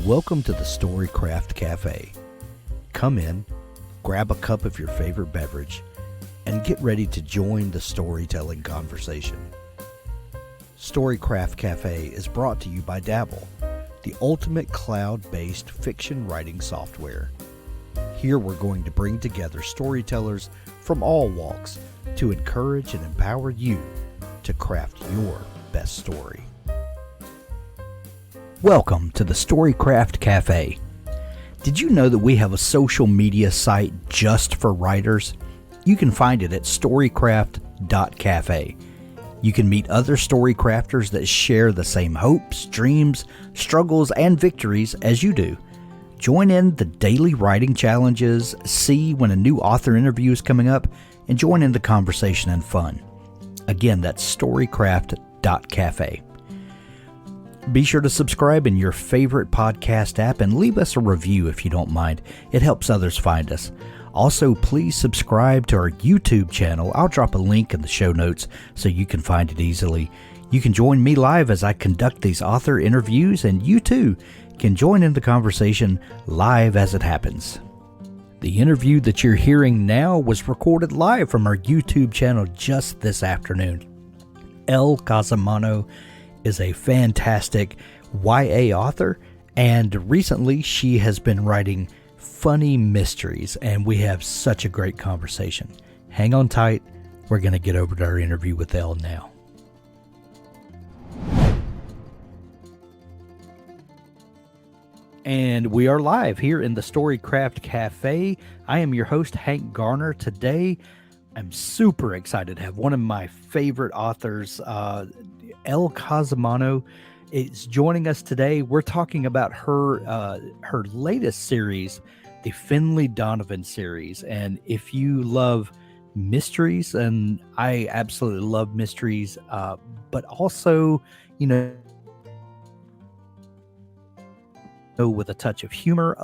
Welcome to the Storycraft Cafe. Come in, grab a cup of your favorite beverage, and get ready to join the storytelling conversation. Storycraft Cafe is brought to you by Dabble, the ultimate cloud-based fiction writing software. Here we're going to bring together storytellers from all walks to encourage and empower you to craft your best story. Welcome to the Storycraft Cafe. Did you know that we have a social media site just for writers? You can find it at storycraft.cafe. You can meet other storycrafters that share the same hopes, dreams, struggles, and victories as you do. Join in the daily writing challenges, see when a new author interview is coming up, and join in the conversation and fun. Again, that's storycraft.cafe. Be sure to subscribe in your favorite podcast app and leave us a review if you don't mind. It helps others find us. Also, please subscribe to our YouTube channel. I'll drop a link in the show notes so you can find it easily. You can join me live as I conduct these author interviews, and you too can join in the conversation live as it happens. The interview that you're hearing now was recorded live from our YouTube channel just this afternoon. Elle Cosimano is a fantastic YA author, and recently she has been writing funny mysteries, and we have such a great conversation. Hang on tight. We're going to get over to our interview with Elle now. And we are live here in the Storycraft Cafe. I am your host, Hank Garner. Today, I'm super excited to have one of my favorite authors, Elle Cosimano, is joining us today. We're talking about her latest series, the Finlay Donovan series. And if you love mysteries, and I absolutely love mysteries, but also, with a touch of humor,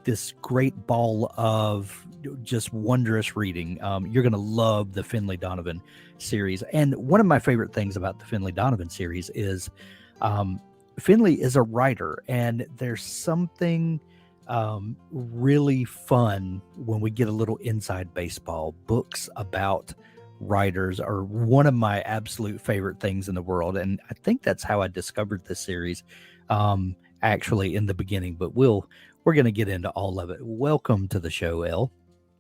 this great ball of just wondrous reading. You're going to love the Finlay Donovan series. And one of my favorite things about the Finlay Donovan series is Finlay is a writer, and there's something really fun when we get a little inside baseball. Books about writers are one of my absolute favorite things in the world, and I think that's how I discovered this series actually in the beginning, but we're going to get into all of it. Welcome to the show, Elle.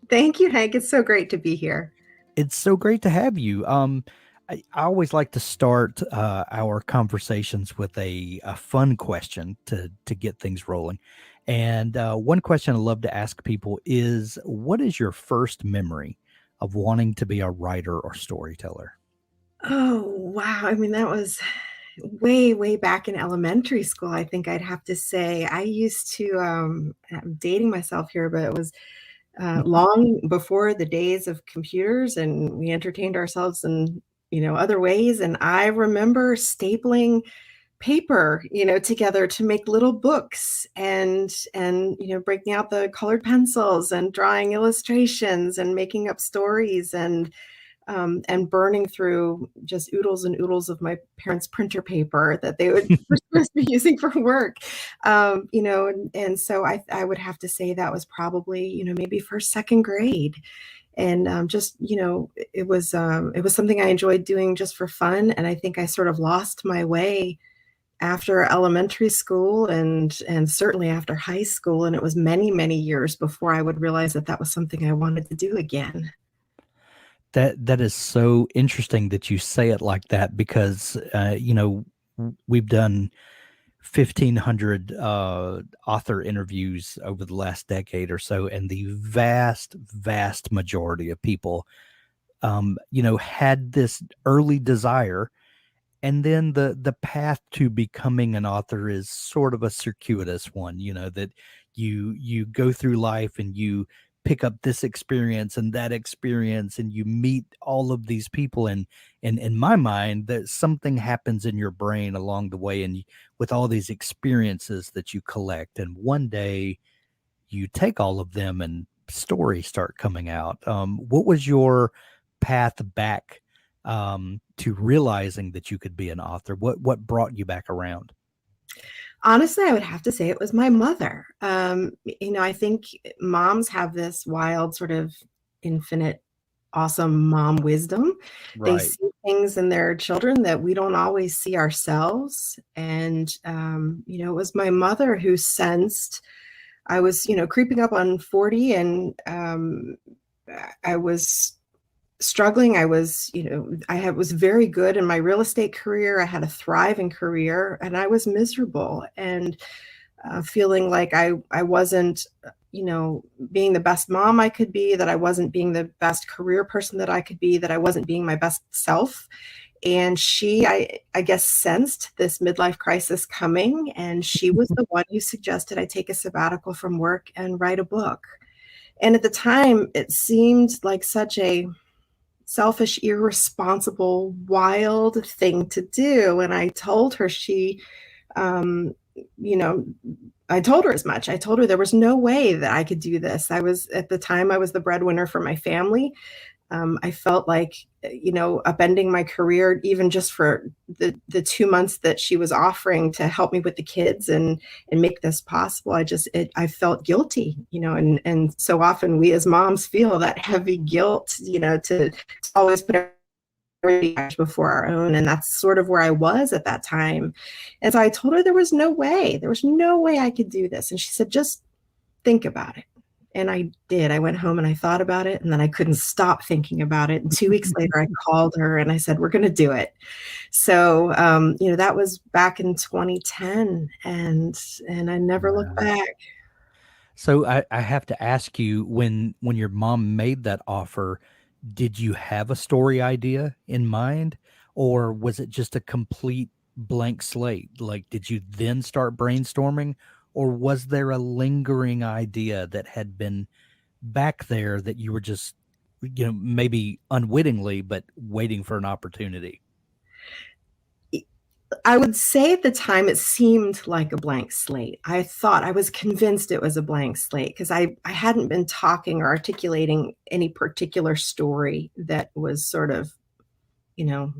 Thank you, Hank. It's so great to be here. It's so great to have you. I always like to start our conversations with a fun question to get things rolling. And one question I love to ask people is, what is your first memory of wanting to be a writer or storyteller? Oh, wow. I mean, that was way back in elementary school. I think I'd have to say I used to, I'm dating myself here, but it was long before the days of computers, and we entertained ourselves in, other ways. And I remember stapling paper, together to make little books, and breaking out the colored pencils and drawing illustrations and making up stories, and burning through just oodles and oodles of my parents' printer paper that they were supposed to be using for work. And so I would have to say that was probably, maybe first, second grade. And it was something I enjoyed doing just for fun. And I think I sort of lost my way after elementary school and certainly after high school. And it was many years before I would realize that was something I wanted to do again. That is so interesting that you say it like that, because we've done 1,500 author interviews over the last decade or so, and the vast majority of people had this early desire, and then the path to becoming an author is sort of a circuitous one, that you go through life and you pick up this experience and that experience, and you meet all of these people, and in my mind, that something happens in your brain along the way, and with all these experiences that you collect, and one day you take all of them and stories start coming out. What was your path back to realizing that you could be an author? What brought you back around? Honestly, I would have to say it was my mother. I think moms have this wild sort of infinite, awesome mom wisdom. They Right. see things in their children that we don't always see ourselves. And, it was my mother who sensed I was, creeping up on 40 and I was struggling. Was very good in my real estate career. I had a thriving career and I was miserable and feeling like I wasn't, being the best mom I could be, that I wasn't being the best career person that I could be, that I wasn't being my best self. And I guess, sensed this midlife crisis coming. And she was the one who suggested I take a sabbatical from work and write a book. And at the time, it seemed like such a selfish, irresponsible, wild thing to do. And I told her um, you know, I told her as much. I told her there was no way that I could do this. At the time, I was the breadwinner for my family. I felt like, upending my career, even just for the 2 months that she was offering to help me with the kids and make this possible. I felt guilty, and so often we as moms feel that heavy guilt, to always put everybody before our own. And that's sort of where I was at that time. And so I told her there was no way I could do this. And she said, just think about it. And I did. I went home and I thought about it, and then I couldn't stop thinking about it. And 2 weeks later, I called her and I said, we're going to do it. So, that was back in 2010, and I never looked Wow. back. So I have to ask you, when your mom made that offer, did you have a story idea in mind, or was it just a complete blank slate? Like, did you then start brainstorming, or was there a lingering idea that had been back there that you were just, maybe unwittingly, but waiting for an opportunity? I would say at the time it seemed like a blank slate. I was convinced it was a blank slate because I hadn't been talking or articulating any particular story that was sort of, you know,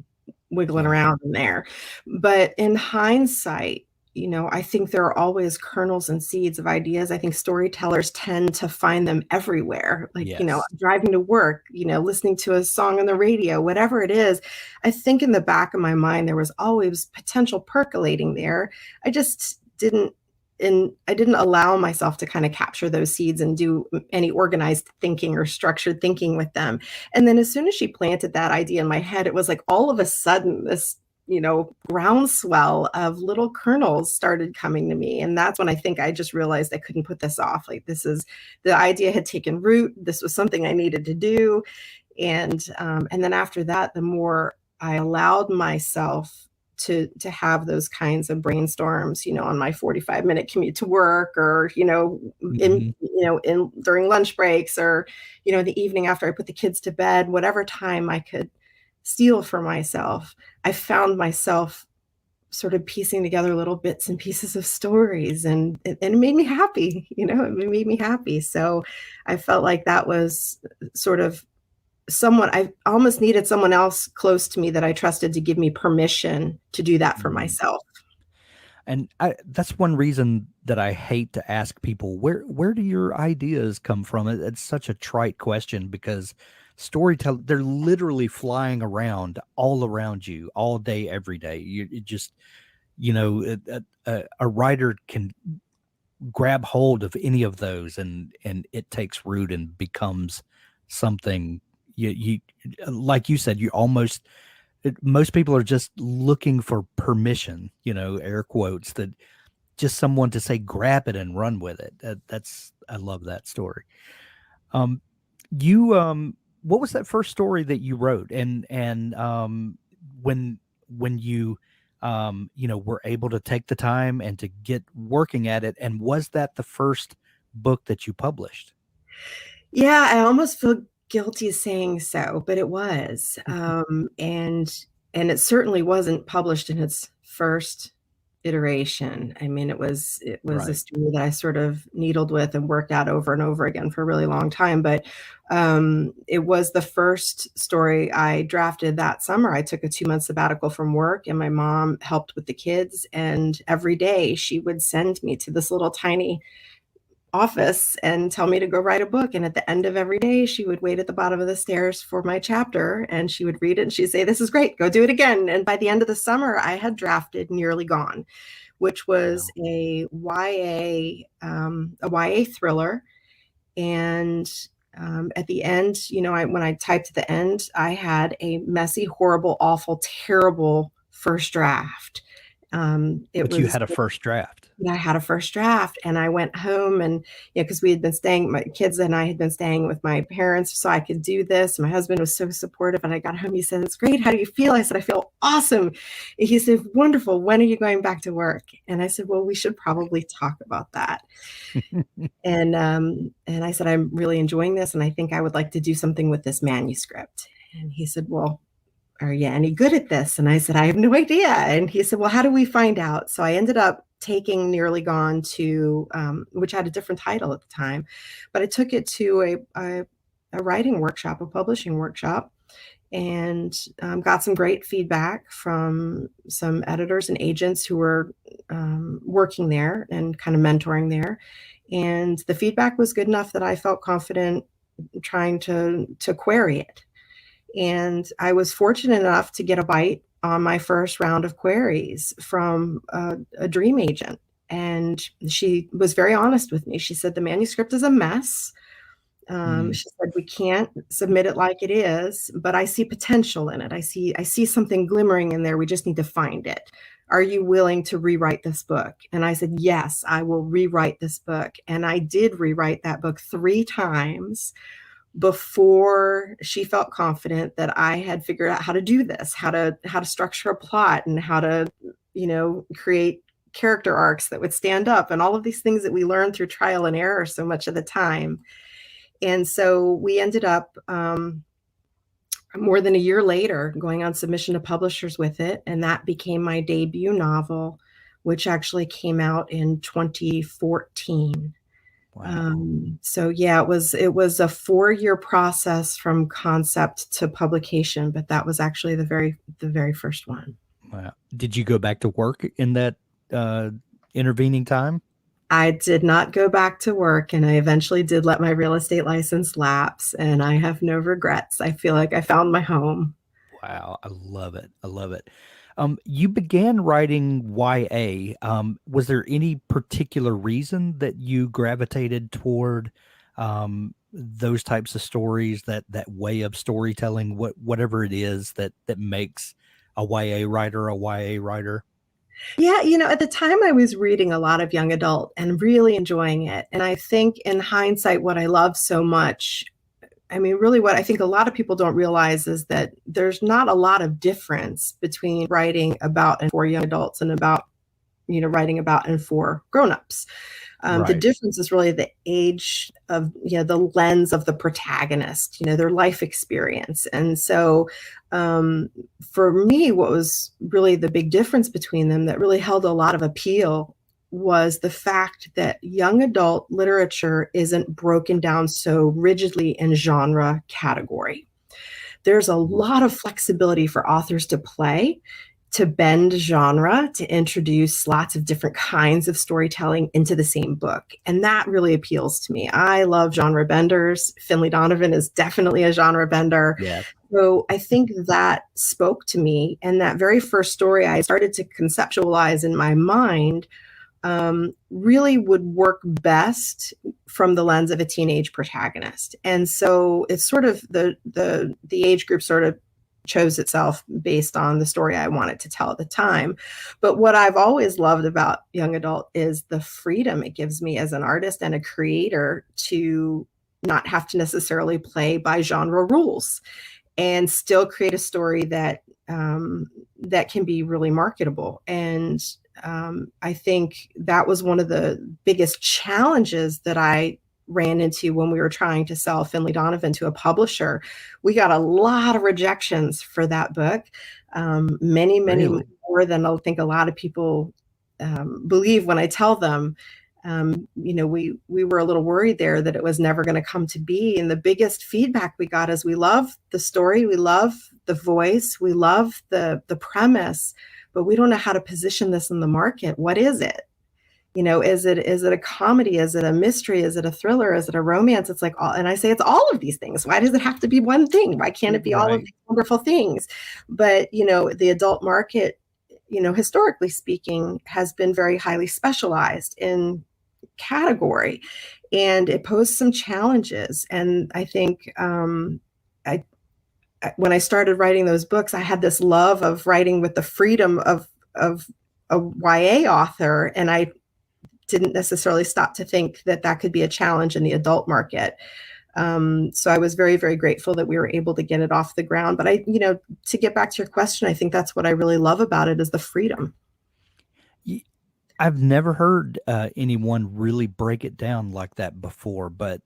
wiggling Yeah. around in there. But in hindsight, I think there are always kernels and seeds of ideas. I think storytellers tend to find them everywhere. Like, Yes. driving to work, listening to a song on the radio, whatever it is. I think in the back of my mind, there was always potential percolating there. I just didn't. And I didn't allow myself to kind of capture those seeds and do any organized thinking or structured thinking with them. And then as soon as she planted that idea in my head, it was like all of a sudden this, groundswell of little kernels started coming to me. And that's when I think I just realized I couldn't put this off. Like, the idea had taken root. This was something I needed to do. And then after that, the more I allowed myself to have those kinds of brainstorms, on my 45-minute commute to work, or, Mhm. in during lunch breaks, or, in the evening after I put the kids to bed, whatever time I could steal for myself, I found myself sort of piecing together little bits and pieces of stories, and it made me happy. It made me happy. So I felt like that was sort of someone I almost needed someone else close to me that I trusted to give me permission to do that for Mhm. myself. And that's one reason that I hate to ask people, where do your ideas come from? It's such a trite question because storytelling, they're literally flying around all around you all day, every day. It just, a writer can grab hold of any of those, and it takes root and becomes something. You like you said, you almost most people are just looking for permission, air quotes, that just someone to say, grab it and run with it. I love that story. Um, you, what was that first story that you wrote? And when, you, were able to take the time and to get working at it. And was that the first book that you published? Yeah, I almost feel guilty saying so, but it was. And it certainly wasn't published in its first iteration. I mean, it was a Right. story that I sort of needled with and worked out over and over again for a really long time. But it was the first story I drafted that summer. I took a 2-month sabbatical from work, and my mom helped with the kids. And every day she would send me to this little tiny office and tell me to go write a book. And at the end of every day, she would wait at the bottom of the stairs for my chapter, and she would read it and she'd say, "This is great, go do it again." And by the end of the summer, I had drafted Nearly Gone, which was Wow. a YA thriller. And at the end, when I typed to the end, I had a messy, horrible, awful, terrible first draft. It But you was had a first draft. Yeah, I had a first draft, and I went home, and because we had been staying, my kids and I had been staying with my parents, so I could do this. My husband was so supportive, and I got home. He said, "It's great. How do you feel?" I said, "I feel awesome." He said, "Wonderful. When are you going back to work?" And I said, "Well, we should probably talk about that." And I said, "I'm really enjoying this, and I think I would like to do something with this manuscript." And he said, "Well, are you any good at this?" And I said, "I have no idea." And he said, "Well, how do we find out?" So I ended up taking Nearly Gone to, which had a different title at the time, but I took it to a writing workshop, a publishing workshop, and got some great feedback from some editors and agents who were working there and kind of mentoring there. And the feedback was good enough that I felt confident trying to query it. And I was fortunate enough to get a bite on my first round of queries from a dream agent. And she was very honest with me. She said, "The manuscript is a mess." Mm. She said, "We can't submit it like it is, but I see potential in it. I see something glimmering in there. We just need to find it. Are you willing to rewrite this book?" And I said, "Yes, I will rewrite this book." And I did rewrite that book 3 times before she felt confident that I had figured out how to do this, how to structure a plot, and how to, create character arcs that would stand up, and all of these things that we learn through trial and error so much of the time. And so we ended up, more than a year later, going on submission to publishers with it, and that became my debut novel, which actually came out in 2014. Wow. So yeah, it was a 4-year process from concept to publication, but that was actually the very first one. Wow. Did you go back to work in that uh, intervening time? I did not go back to work, and I eventually did let my real estate license lapse, and I have no regrets. I feel like I found my home. Wow, I love it. I love it. You began writing YA. Was there any particular reason that you gravitated toward those types of stories, that way of storytelling, whatever it is that makes a YA writer a YA writer? Yeah, at the time I was reading a lot of young adult and really enjoying it. And I think in hindsight, what I love so much, I mean, really what I think a lot of people don't realize is that there's not a lot of difference between writing about and for young adults and about, writing about and for grown-ups. The Right. difference is really the age of, the lens of the protagonist, their life experience. And so for me, what was really the big difference between them that really held a lot of appeal was the fact that young adult literature isn't broken down so rigidly in genre category. There's a lot of flexibility for authors to play, to bend genre, to introduce lots of different kinds of storytelling into the same book. And that really appeals to me. I love genre benders. Finlay Donovan is definitely a genre bender. Yeah. So I think that spoke to me. And that very first story I started to conceptualize in my mind really would work best from the lens of a teenage protagonist. And so it's sort of the age group sort of chose itself based on the story I wanted to tell at the time. But what I've always loved about young adult is the freedom it gives me as an artist and a creator to not have to necessarily play by genre rules and still create a story that can be really marketable. And I think that was one of the biggest challenges that I ran into when we were trying to sell Finlay Donovan to a publisher. We got a lot of rejections for that book, many Really? more than I think a lot of people believe when I tell them. We were a little worried there that it was never going to come to be. And the biggest feedback we got is we love the story, we love the voice, we love the premise, but we don't know how to position this in the market. What is it? Is it a comedy? Is it a mystery? Is it a thriller? Is it a romance? It's like all, and I say it's all of these things. Why does it have to be one thing? Why can't it be all of these wonderful things? But the adult market, historically speaking, has been very highly specialized in category, and it posed some challenges. And I think when I started writing those books, I had this love of writing with the freedom of a YA author, and I didn't necessarily stop to think that could be a challenge in the adult market. So I was very, very grateful that we were able to get it off the ground. But to get back to your question, I think that's what I really love about it, is the freedom. I've never heard anyone really break it down like that before, but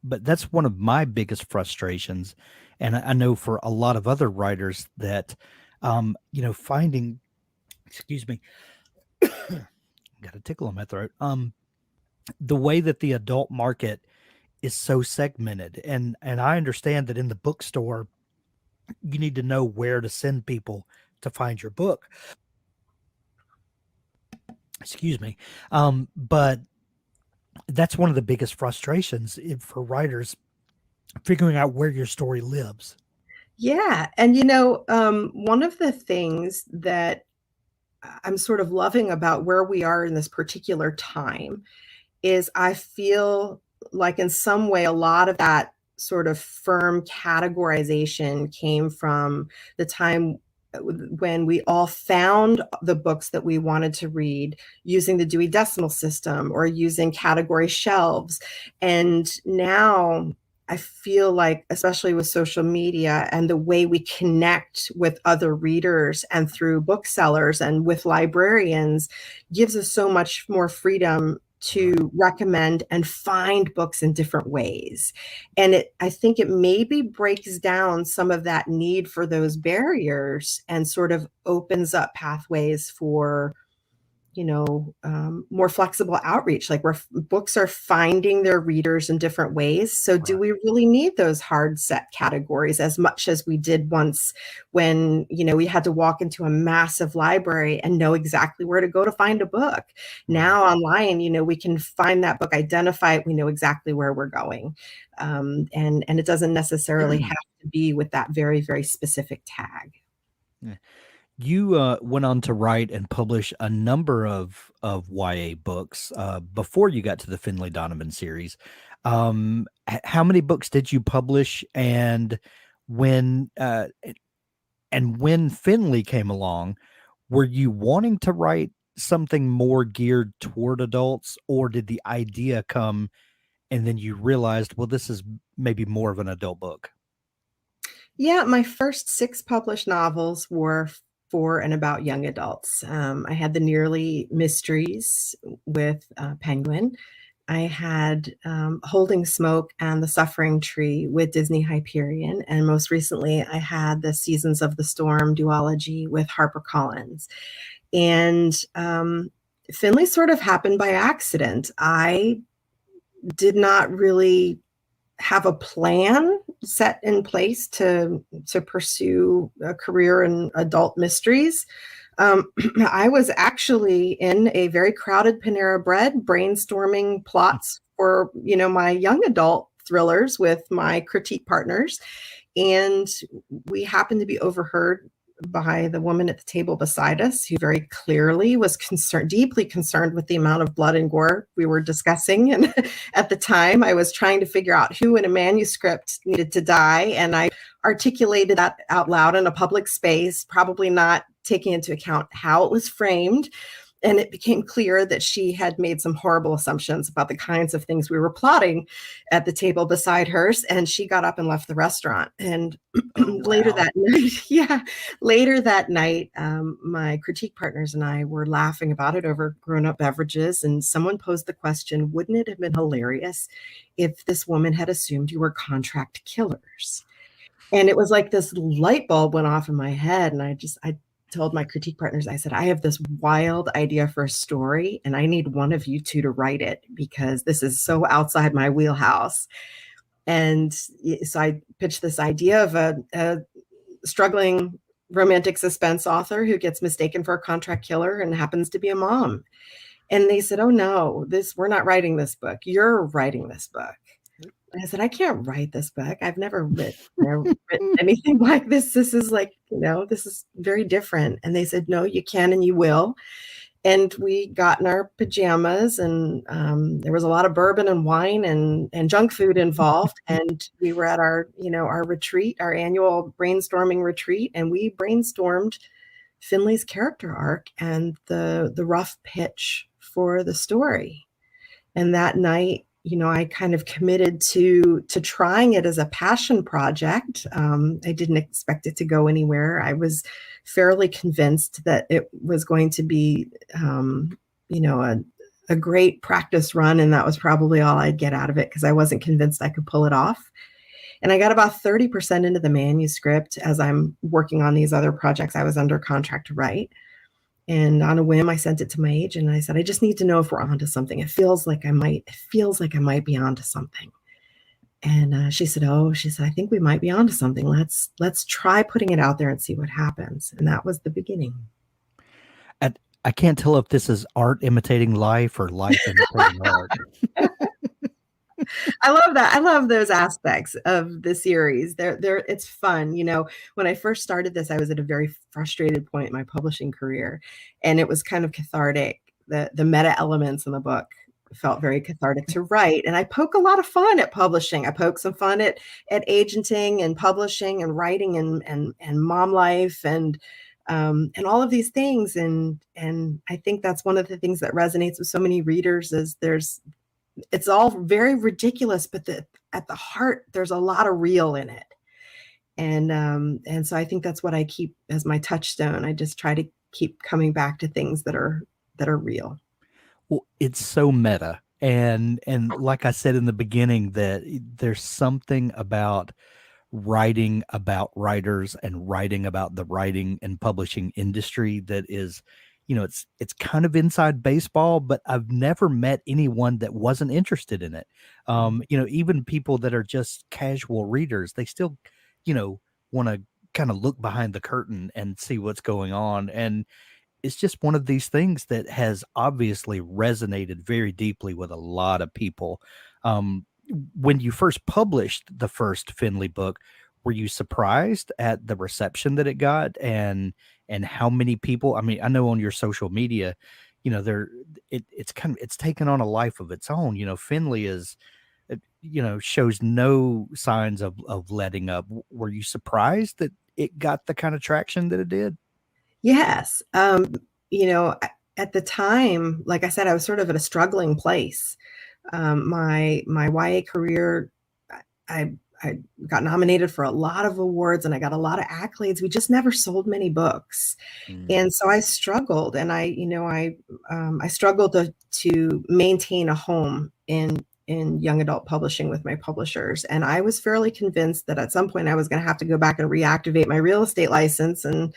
that's one of my biggest frustrations. And I know for a lot of other writers that, finding, excuse me, got a tickle in my throat. The way that the adult market is so segmented, and I understand that in the bookstore, you need to know where to send people to find your book. Excuse me. But that's one of the biggest frustrations for writers, figuring out where your story lives. Yeah. And, one of the things that I'm sort of loving about where we are in this particular time is I feel like in some way, a lot of that sort of firm categorization came from the time when we all found the books that we wanted to read using the Dewey Decimal System or using category shelves. And now I feel like, especially with social media and the way we connect with other readers and through booksellers and with librarians, gives us so much more freedom to recommend and find books in different ways. And I think it maybe breaks down some of that need for those barriers and sort of opens up pathways for, more flexible outreach, like where books are finding their readers in different ways. So do we really need those hard set categories as much as we did once when, we had to walk into a massive library and know exactly where to go to find a book? Now online, we can find that book, identify it, we know exactly where we're going. And it doesn't necessarily have to be with that very, very specific tag. Yeah. You went on to write and publish a number of YA books before you got to the Finlay Donovan series. How many books did you publish, and when Finlay came along, were you wanting to write something more geared toward adults, or did the idea come and then you realized, well, this is maybe more of an adult book? Yeah, my first 6 published novels were for and about young adults. I had the Nearly Mysteries with Penguin. I had Holding Smoke and The Suffering Tree with Disney Hyperion. And most recently, I had the Seasons of the Storm duology with HarperCollins. And Finlay sort of happened by accident. I did not really have a plan set in place to pursue a career in adult mysteries. I was actually in a very crowded Panera Bread brainstorming plots for, my young adult thrillers with my critique partners. And we happened to be overheard by the woman at the table beside us, who very clearly was deeply concerned with the amount of blood and gore we were discussing. And at the time, I was trying to figure out who in a manuscript needed to die. And I articulated that out loud in a public space, probably not taking into account how it was framed. And it became clear that she had made some horrible assumptions about the kinds of things we were plotting at the table beside hers. And she got up and left the restaurant. And later that night, my critique partners and I were laughing about it over grown-up beverages. And someone posed the question, wouldn't it have been hilarious if this woman had assumed you were contract killers? And it was like this light bulb went off in my head. And I told my critique partners, I said, I have this wild idea for a story, and I need one of you two to write it because this is so outside my wheelhouse. And so I pitched this idea of a struggling romantic suspense author who gets mistaken for a contract killer and happens to be a mom. And they said, oh no, we're not writing this book. You're writing this book. And I said, I can't write this book. I've never written anything like this. This is like, this is very different. And they said, no, you can and you will. And we got in our pajamas, and there was a lot of bourbon and wine and junk food involved. And we were at our retreat, our annual brainstorming retreat, and we brainstormed Finlay's character arc and the rough pitch for the story. And that night, I kind of committed to trying it as a passion project. I didn't expect it to go anywhere. I was fairly convinced that it was going to be, a great practice run, and that was probably all I'd get out of it because I wasn't convinced I could pull it off. And I got about 30% into the manuscript as I'm working on these other projects I was under contract to write. And on a whim, I sent it to my agent, and I said, I just need to know if we're onto something. It feels like I might be onto something. And she said, I think we might be onto something. Let's try putting it out there and see what happens. And that was the beginning. I can't tell if this is art imitating life or life imitating art. I love that. I love those aspects of the series. It's fun. When I first started this, I was at a very frustrated point in my publishing career, and it was kind of cathartic. The meta elements in the book felt very cathartic to write. And I poke a lot of fun at publishing. I poke some fun at agenting and publishing and writing and mom life and all of these things. And I think that's one of the things that resonates with so many readers is it's all very ridiculous, but at the heart, there's a lot of real in it. And so I think that's what I keep as my touchstone. I just try to keep coming back to things that are real. Well, it's so meta. And like I said in the beginning, that there's something about writing about writers and writing about the writing and publishing industry that is, it's kind of inside baseball, but I've never met anyone that wasn't interested in it. Even people that are just casual readers, they still, want to kind of look behind the curtain and see what's going on. And it's just one of these things that has obviously resonated very deeply with a lot of people. When you first published the first Finlay book, were you surprised at the reception that it got and how many people? I mean, I know on your social media, it's taken on a life of its own. Finlay is, shows no signs of letting up. Were you surprised that it got the kind of traction that it did? Yes. At the time, like I said, I was sort of at a struggling place. My YA career, I got nominated for a lot of awards and I got a lot of accolades. We just never sold many books. And so I struggled, and I struggled to maintain a home in young adult publishing with my publishers. And I was fairly convinced that at some point I was going to have to go back and reactivate my real estate license and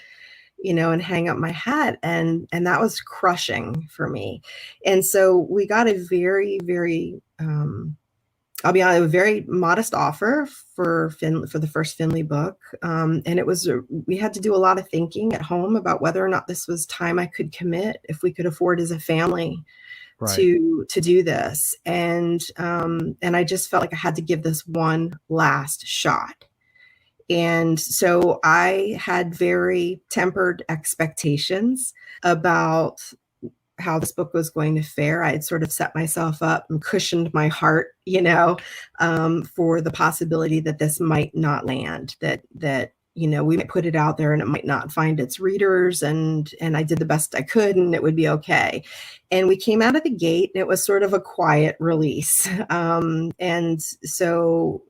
hang up my hat. And that was crushing for me. And so we got a very, very, I'll be honest, a very modest offer for the first Finlay book. And we had to do a lot of thinking at home about whether or not this was time I could commit, if we could afford as a family to do this. And I just felt like I had to give this one last shot. And so I had very tempered expectations about how this book was going to fare. I had sort of set myself up and cushioned my heart, for the possibility that this might not land, that we might put it out there and it might not find its readers. And I did the best I could and it would be okay. And we came out of the gate and it was sort of a quiet release. And so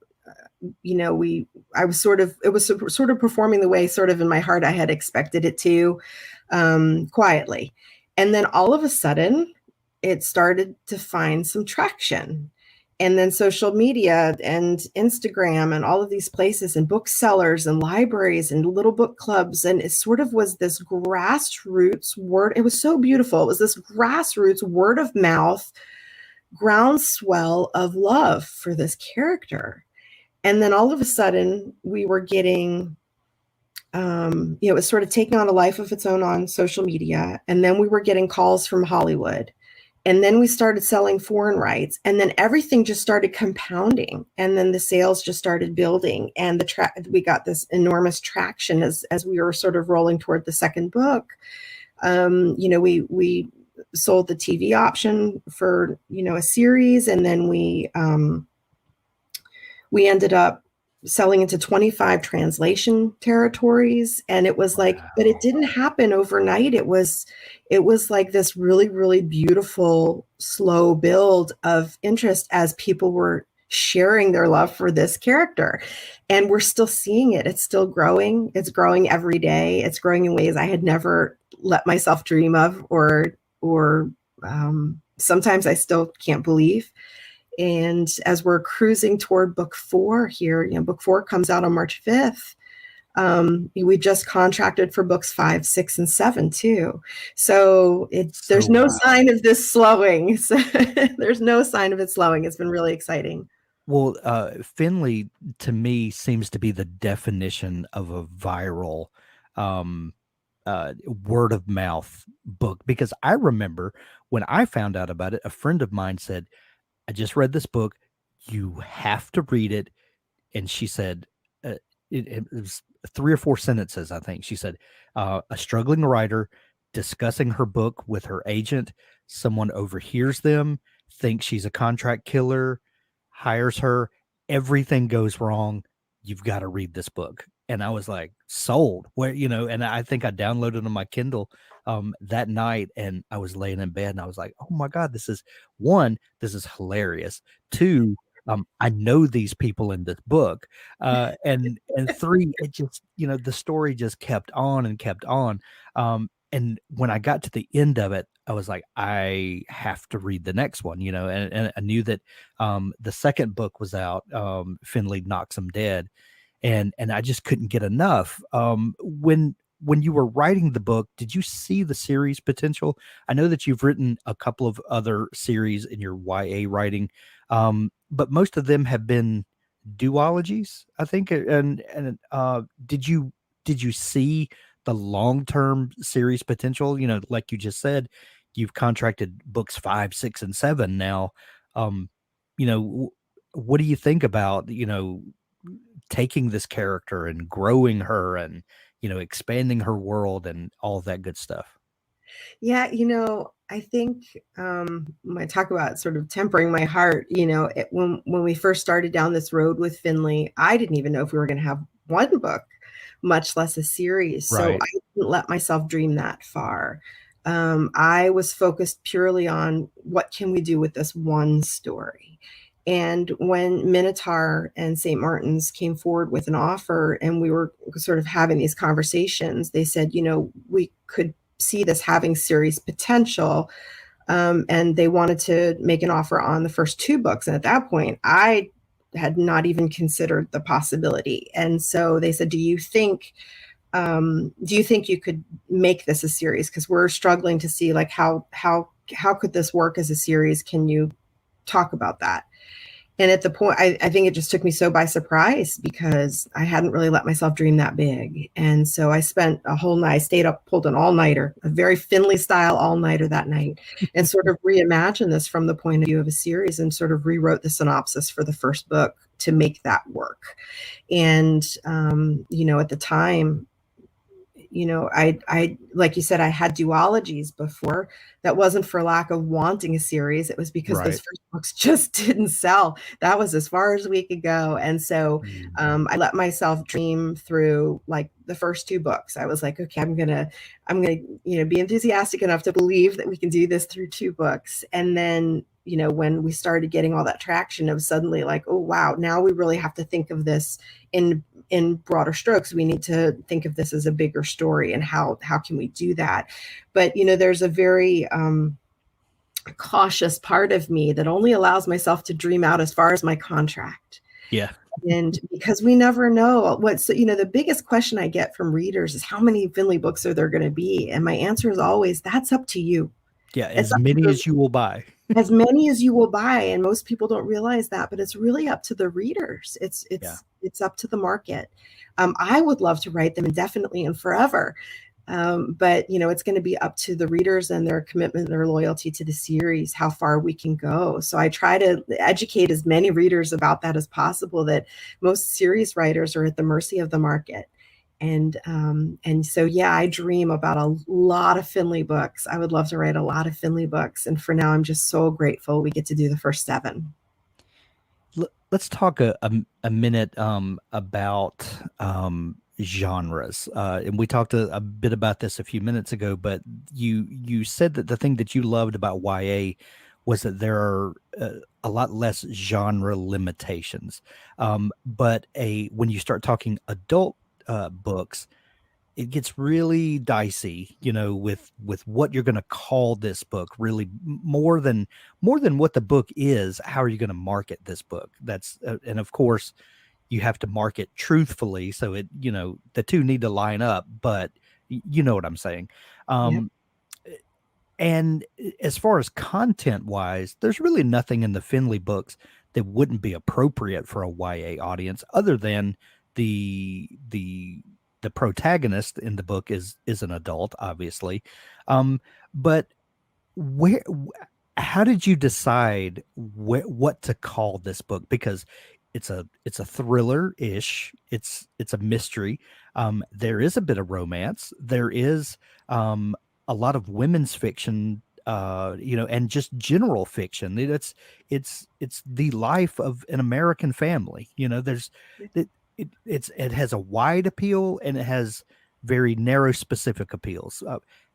it was sort of performing the way sort of in my heart I had expected it to, quietly. And then all of a sudden it started to find some traction. and then social media and Instagram and all of these places and booksellers and libraries and little book clubs. And it sort of was this grassroots word. It was so beautiful. It was this grassroots word of mouth groundswell of love for this character. And then all of a sudden we were getting, it was sort of taking on a life of its own on social media. And then we were getting calls from Hollywood. And then we started selling foreign rights, and then everything just started compounding, and then the sales just started building, and we got this enormous traction as we were sort of rolling toward the second book. We sold the TV option for a series, and then we ended up selling into 25 translation territories. And it was like, but it didn't happen overnight. It was like this really, really beautiful, slow build of interest as people were sharing their love for this character. And we're still seeing it. It's still growing. It's growing every day. It's growing in ways I had never let myself dream of, or sometimes I still can't believe. And as we're cruising toward book 4 here, book 4 comes out on March 5th. We just contracted for books 5, 6, and 7 too. So there's no sign of this slowing. So there's no sign of it slowing. It's been really exciting. Well, Finlay to me seems to be the definition of a viral word of mouth book, because I remember when I found out about it, a friend of mine said, I just read this book. You have to read it. And she said, it was 3 or 4 sentences, I think. She said, a struggling writer discussing her book with her agent. Someone overhears them, thinks she's a contract killer, hires her. Everything goes wrong. You've got to read this book. And I was like, sold. And I think I downloaded it on my Kindle that night, and I was laying in bed and I was like, oh my God, this is hilarious. 2, I know these people in this book. And 3, it just, the story just kept on and kept on. And when I got to the end of it, I was like, I have to read the next one, and I knew that the second book was out, Finlay Knocks 'Em Dead. And I just couldn't get enough. When you were writing the book, did you see the series potential? I know that you've written a couple of other series in your YA writing, but most of them have been duologies, I think. And did you see the long-term series potential? Like you just said, you've contracted books 5, 6, and 7 now. What do you think about, taking this character and growing her and, expanding her world and all of that good stuff? Yeah, I think when I talk about sort of tempering my heart, when we first started down this road with Finlay, I didn't even know if we were going to have one book, much less a series. So Right. I didn't let myself dream that far. I was focused purely on what can we do with this one story. And when Minotaur and St. Martin's came forward with an offer and we were sort of having these conversations, they said, we could see this having series potential. And they wanted to make an offer on the first 2 books. And at that point, I had not even considered the possibility. And so they said, do you think you could make this a series? Because we're struggling to see like how could this work as a series? Can you talk about that? And at the point, I think it just took me so by surprise because I hadn't really let myself dream that big. And so I spent a whole night, I stayed up, pulled an all-nighter, a very Finlay style all-nighter that night, and sort of reimagined this from the point of view of a series and sort of rewrote the synopsis for the first book to make that work. And, at the time, I like you said, I had duologies before. That wasn't for lack of wanting a series. It was because those Right. first books just didn't sell. That was as far as we could go. And so I let myself dream through like the first 2 books. I was like, okay, I'm gonna, be enthusiastic enough to believe that we can do this through 2 books. And then, when we started getting all that traction, it was suddenly like, oh wow, now we really have to think of this in broader strokes. We need to think of this as a bigger story, and how can we do that? But there's a very cautious part of me that only allows myself to dream out as far as my contract. Yeah. And because we never know what's, the biggest question I get from readers is how many Finlay books are there going to be? And my answer is always, that's up to you. Yeah. It's As up to many as you will buy. as many as you will buy. And most people don't realize that, but it's really up to the readers. Yeah. It's up to the market. I would love to write them indefinitely and forever. But it's going to be up to the readers and their commitment, their loyalty to the series, how far we can go. So I try to educate as many readers about that as possible, that most series writers are at the mercy of the market. And so, yeah, I dream about a lot of Finlay books. I would love to write a lot of Finlay books. And for now, I'm just so grateful we get to do the first 7. Let's talk a minute about genres. And we talked a bit about this a few minutes ago, but you said that the thing that you loved about YA was that there are a lot less genre limitations. But when you start talking adult books, it gets really dicey, with what you're going to call this book. Really, more than what the book is. How are you going to market this book? That's and of course, you have to market truthfully. So the two need to line up. But you know what I'm saying. Yep. And as far as content wise, there's really nothing in the Finlay books that wouldn't be appropriate for a YA audience, other than the protagonist in the book is an adult, obviously. But how did you decide what to call this book? Because it's a thriller-ish. It's a mystery. There is a bit of romance. There is a lot of women's fiction, and just general fiction. It's the life of an American family. There's it has a wide appeal, and it has very narrow specific appeals.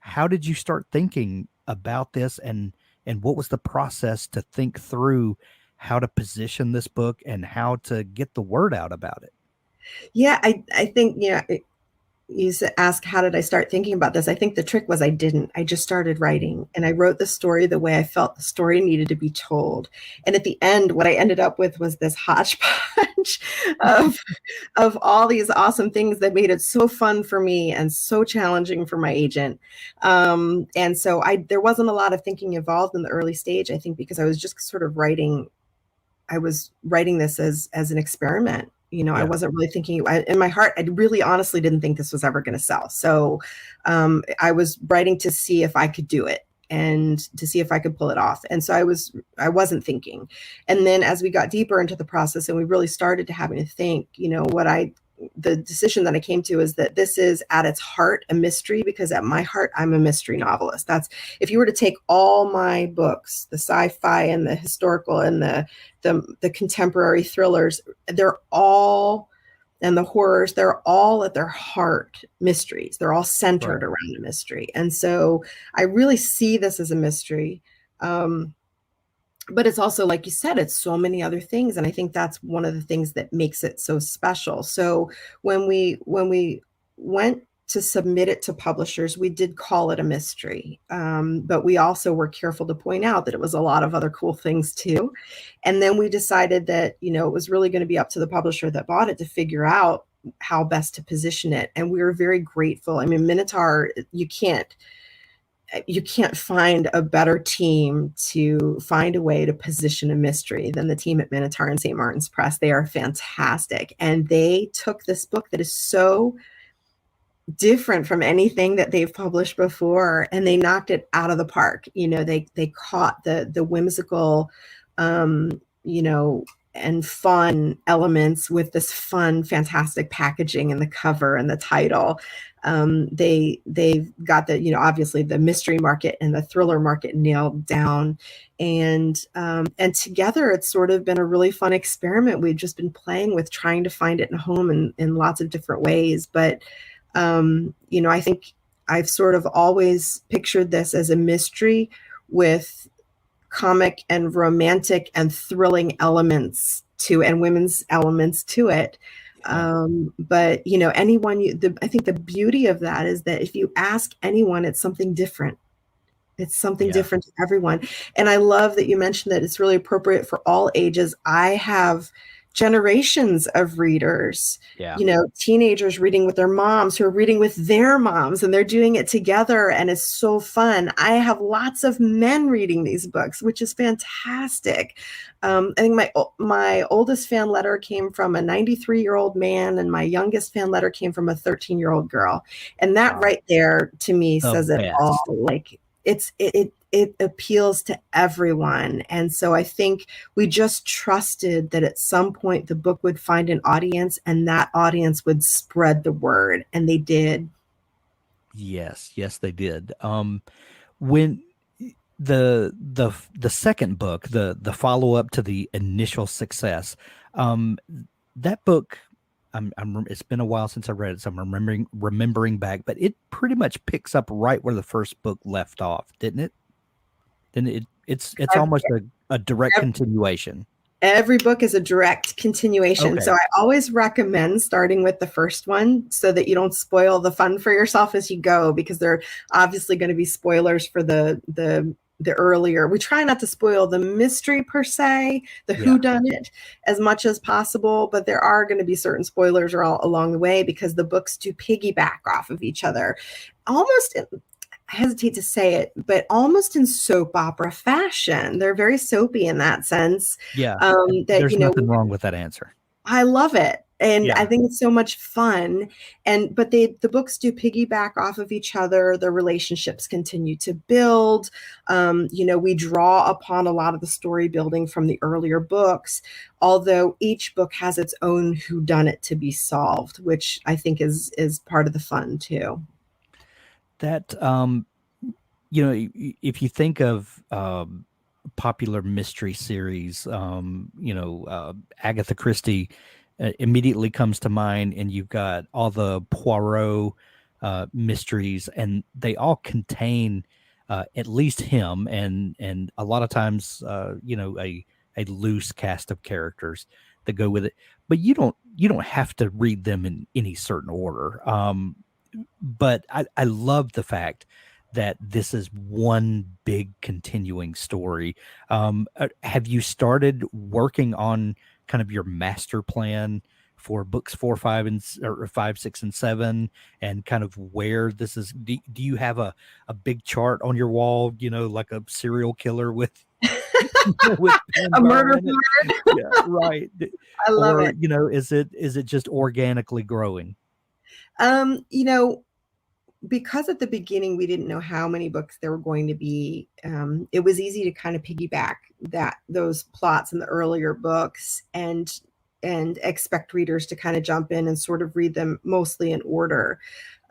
How did you start thinking about this, and what was the process to think through how to position this book and how to get the word out about it? Yeah, I think, you ask, how did I start thinking about this? I think the trick was I didn't. I just started writing, and I wrote the story the way I felt the story needed to be told. And at the end, what I ended up with was this hodgepodge of all these awesome things that made it so fun for me and so challenging for my agent. And so there wasn't a lot of thinking involved in the early stage, I think, because I was just sort of writing. I was writing this as an experiment. I wasn't really thinking in my heart. I really honestly didn't think this was ever going to sell. So I was writing to see if I could do it and to see if I could pull it off. And so I wasn't thinking. And then as we got deeper into the process and we really started to having to think, the decision that I came to is that this is at its heart a mystery, because at my heart, I'm a mystery novelist. That's, if you were to take all my books, the sci-fi and the historical and the contemporary thrillers, they're all, and the horrors, they're all at their heart mysteries. They're all centered around a mystery. And so I really see this as a mystery. But it's also, like you said, it's so many other things. And I think that's one of the things that makes it so special. So when we went to submit it to publishers, we did call it a mystery. But we also were careful to point out that it was a lot of other cool things too. And then we decided that, it was really going to be up to the publisher that bought it to figure out how best to position it. And we were very grateful. I mean, Minotaur, you can't find a better team to find a way to position a mystery than the team at Minotaur and St. Martin's Press. They are fantastic. And they took this book that is so different from anything that they've published before, and they knocked it out of the park. They caught the whimsical, and fun elements with this fun, fantastic packaging and the cover and the title. They've got the, obviously the mystery market and the thriller market nailed down. And together it's sort of been a really fun experiment. We've just been playing with trying to find it in a home in lots of different ways. But, I think I've sort of always pictured this as a mystery with comic and romantic and thrilling elements and women's elements to it. But anyone, I think the beauty of that is that if you ask anyone, it's something different. It's something Yeah. different to everyone. And I love that you mentioned that it's really appropriate for all ages. I have generations of readers, Yeah. teenagers reading with their moms who are reading with their moms, and they're doing it together, and it's so fun. I have lots of men reading these books, which is fantastic. I think my oldest fan letter came from a 93-year-old man, and my youngest fan letter came from a 13-year-old girl. And that Wow. right there to me The says it all. best. Like, it appeals to everyone. And so I think we just trusted that at some point the book would find an audience, and that audience would spread the word, and they did. Yes, yes, they did. When the second book, the follow up to the initial success, um, that book, it's been a while since I read it, so I'm remembering back, but it pretty much picks up right where the first book left off, didn't it? Then it's Every, almost a direct continuation. every book is a direct continuation. So Okay. I always recommend starting with the first one so that you don't spoil the fun for yourself as you go, because there are obviously going to be spoilers for the earlier. We try not to spoil the mystery per se, the Yeah. who done it, as much as possible, but there are going to be certain spoilers all along the way, because the books do piggyback off of each other. Almost, I hesitate to say it, but almost in soap opera fashion. They're very soapy in that sense. Yeah. That There's nothing wrong with that answer. I love it. And I Yeah. think it's so much fun. But the books do piggyback off of each other. The relationships continue to build. We draw upon a lot of the story building from the earlier books, although each book has its own whodunit to be solved, which I think is part of the fun too. That if you think of popular mystery series, Agatha Christie immediately comes to mind, and you've got all the Poirot mysteries, and they all contain at least him, and a lot of times, a loose cast of characters that go with it. But you don't have to read them in any certain order. But I love the fact that this is one big continuing story. Have you started working on kind of your master plan for books 5, 6, and 7, and kind of where this is? Do you have a big chart on your wall? Like a serial killer with with A pen murder in it? bird. Yeah, right. I love Or it. is it just organically growing? Um, you know, because at the beginning we didn't know how many books there were going to be, it was easy to kind of piggyback those plots in the earlier books, and expect readers to kind of jump in and sort of read them mostly in order.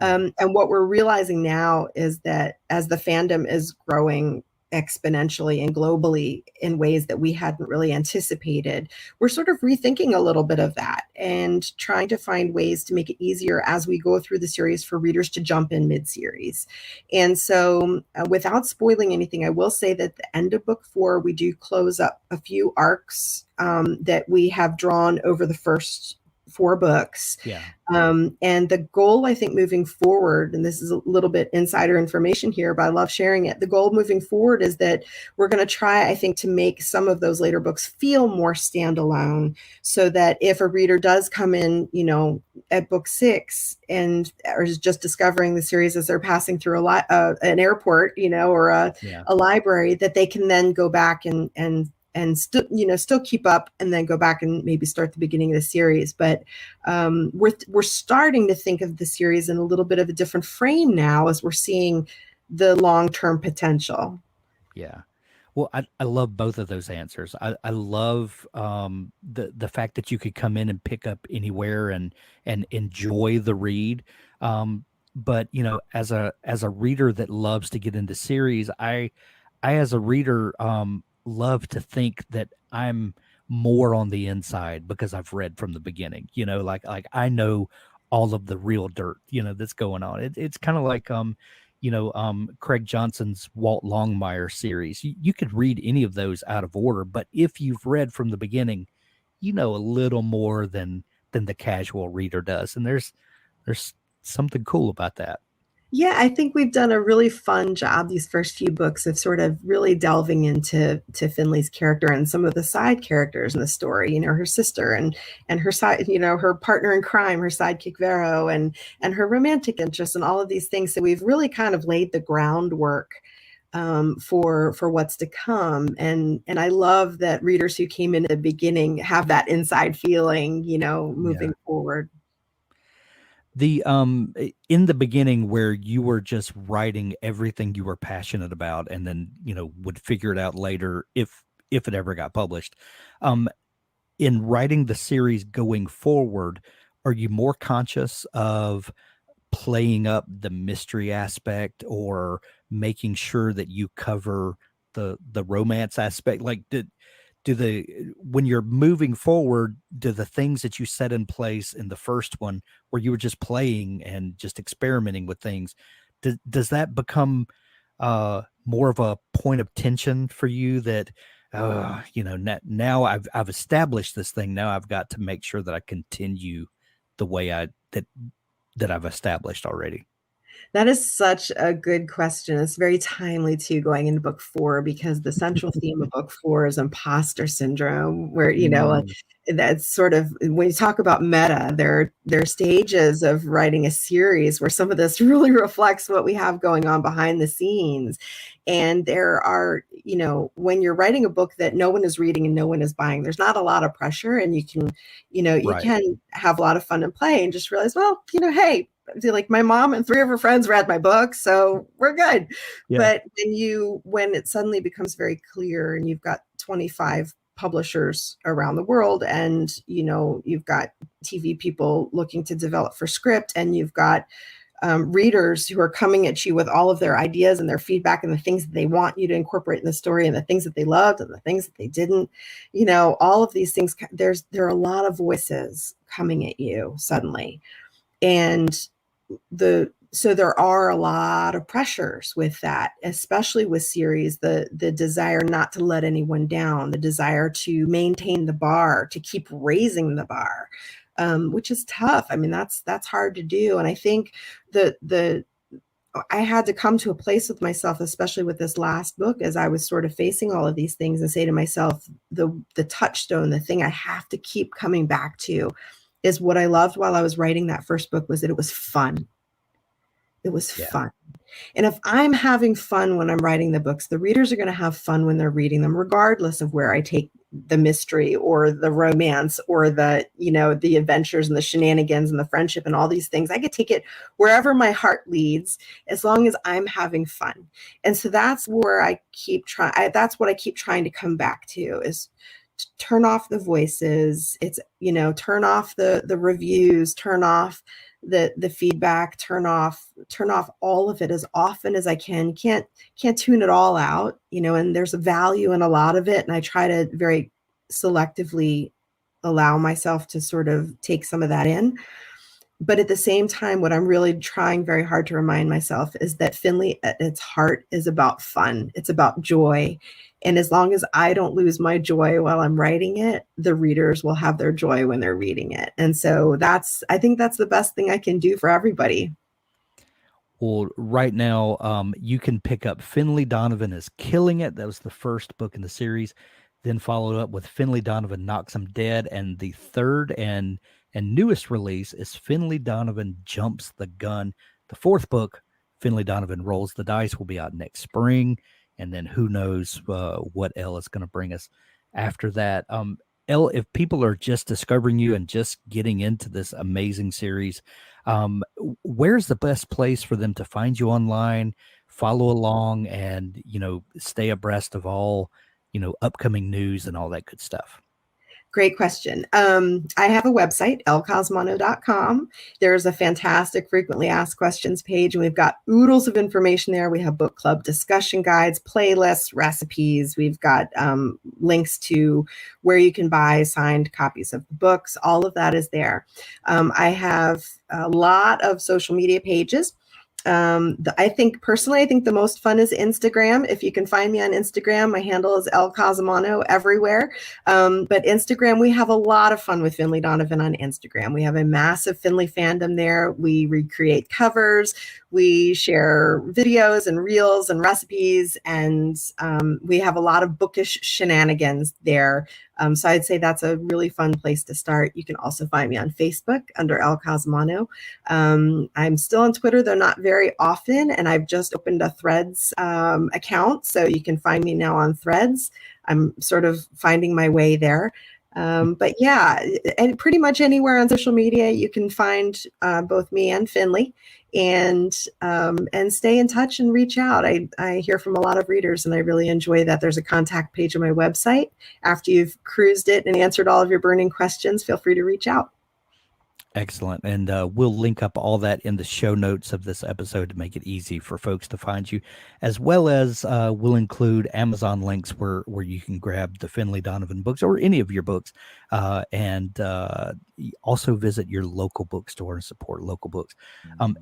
Yeah. And what we're realizing now is that as the fandom is growing exponentially and globally in ways that we hadn't really anticipated, we're sort of rethinking a little bit of that and trying to find ways to make it easier as we go through the series for readers to jump in mid-series. And so, without spoiling anything, I will say that at the end of book 4, we do close up a few arcs that we have drawn over the first 4 books. Yeah. And the goal, I think, moving forward, and this is a little bit insider information here, but I love sharing it. The goal moving forward is that we're going to try, I think, to make some of those later books feel more standalone, so that if a reader does come in, at book 6 and or is just discovering the series as they're passing through an airport, or Yeah. a library, that they can then go back and still keep up, and then go back and maybe start the beginning of the series. But we're starting to think of the series in a little bit of a different frame now, as we're seeing the long-term potential. Yeah. Well, I love both of those answers. I love the fact that you could come in and pick up anywhere and enjoy the read. But as a reader that loves to get into series, I as a reader love to think that I'm more on the inside because I've read from the beginning. Like I know all of the real dirt, that's going on. It's kind of like Craig Johnson's Walt Longmire series. You could read any of those out of order, but if you've read from the beginning, you know a little more than the casual reader does, and there's something cool about that. Yeah, I think we've done a really fun job these first few books of sort of really delving into Finley's character and some of the side characters in the story. You know, her sister and her side, you know, her partner in crime, her sidekick Vero, and her romantic interests, and all of these things. So we've really kind of laid the groundwork for what's to come. And I love that readers who came in at the beginning have that inside feeling, you know, Yeah. moving forward. The in the beginning where you were just writing everything you were passionate about and then, would figure it out later if it ever got published. Um in writing the series going forward, are you more conscious of playing up the mystery aspect or making sure that you cover the romance aspect? Like, do the when you're moving forward, do the things that you set in place in the first one where you were just playing and just experimenting with things, does that become more of a point of tension for you that now I've established this thing, now I've got to make sure that I continue the way that I've established already? That is such a good question. It's very timely too, going into book four, because the central theme of book four is imposter syndrome, where, Mm, that's sort of when you talk about meta, there are stages of writing a series where some of this really reflects what we have going on behind the scenes. And there are, when you're writing a book that no one is reading and no one is buying, there's not a lot of pressure, and you right. can have a lot of fun and play and just realize, well, hey, like my mom and three of her friends read my book, so we're good. Yeah. But when it suddenly becomes very clear and you've got 25 publishers around the world, and you've got TV people looking to develop for script, and you've got readers who are coming at you with all of their ideas and their feedback and the things that they want you to incorporate in the story, and the things that they loved and the things that they didn't, all of these things, there are a lot of voices coming at you suddenly. And so there are a lot of pressures with that, especially with series, the desire not to let anyone down, the desire to maintain the bar, to keep raising the bar, which is tough. I mean, that's hard to do. And I think the I had to come to a place with myself, especially with this last book, as I was sort of facing all of these things, and say to myself, the touchstone, the thing I have to keep coming back to, is what I loved while I was writing that first book, was that it was fun. It was Yeah. fun. And if I'm having fun when I'm writing the books, the readers are going to have fun when they're reading them, regardless of where I take the mystery or the romance or the adventures and the shenanigans and the friendship and all these things. I could take it wherever my heart leads, as long as I'm having fun. And so that's where I keep trying. That's what I keep trying to come back to, is to turn off the voices. It's, turn off the reviews, turn off the feedback, turn off all of it as often as I can. Can't tune it all out, and there's a value in a lot of it. And I try to very selectively allow myself to sort of take some of that in. But at the same time, what I'm really trying very hard to remind myself is that Finlay at its heart is about fun. It's about joy. And as long as I don't lose my joy while I'm writing it, the readers will have their joy when they're reading it. And so I think that's the best thing I can do for everybody. Well, right now, you can pick up Finlay Donovan is Killing It. That was the first book in the series. Then followed up with Finlay Donovan Knocks 'Em Dead, and the third and newest release is Finlay Donovan Jumps the Gun. The fourth book, Finlay Donovan Rolls the Dice, will be out next spring, and then who knows what Elle is going to bring us after that. Elle, if people are just discovering you and just getting into this amazing series, where's the best place for them to find you online, follow along, and stay abreast of all upcoming news and all that good stuff? Great question. I have a website, ellecosimano.com. There's a fantastic frequently asked questions page, and we've got oodles of information there. We have book club discussion guides, playlists, recipes. We've got links to where you can buy signed copies of the books. All of that is there. I have a lot of social media pages. I think the most fun is Instagram. If you can find me on Instagram, my handle is Elle Cosimano everywhere. But Instagram, we have a lot of fun with Finlay Donovan on Instagram. We have a massive Finlay fandom there. We recreate covers, we share videos and reels and recipes, and we have a lot of bookish shenanigans there. So I'd say that's a really fun place to start. You can also find me on Facebook under Elle Cosimano. I'm still on Twitter, though not very often, and I've just opened a Threads account, so you can find me now on Threads. I'm sort of finding my way there. But yeah, and pretty much anywhere on social media, you can find both me and Finlay, and stay in touch and reach out. I hear from a lot of readers, and I really enjoy that. There's a contact page on my website. After you've cruised it and answered all of your burning questions, feel free to reach out. Excellent. And we'll link up all that in the show notes of this episode to make it easy for folks to find you, as well as we'll include Amazon links where you can grab the Finlay Donovan books or any of your books, and also visit your local bookstore and support local books.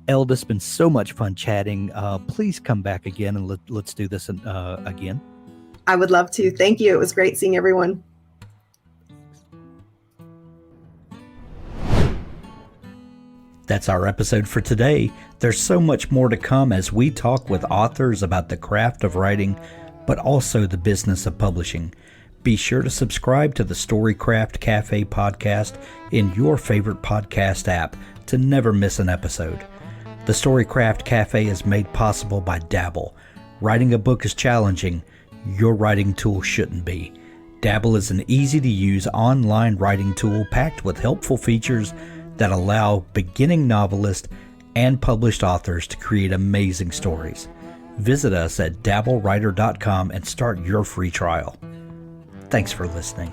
Elle, it's been so much fun chatting. Please come back again and let's do this again. I would love to. Thank you. It was great seeing everyone. That's our episode for today. There's so much more to come as we talk with authors about the craft of writing, but also the business of publishing. Be sure to subscribe to the Storycraft Cafe podcast in your favorite podcast app to never miss an episode. The Storycraft Cafe is made possible by Dabble. Writing a book is challenging. Your writing tool shouldn't be. Dabble is an easy-to-use online writing tool packed with helpful features that allow beginning novelists and published authors to create amazing stories. Visit us at dabblewriter.com and start your free trial. Thanks for listening.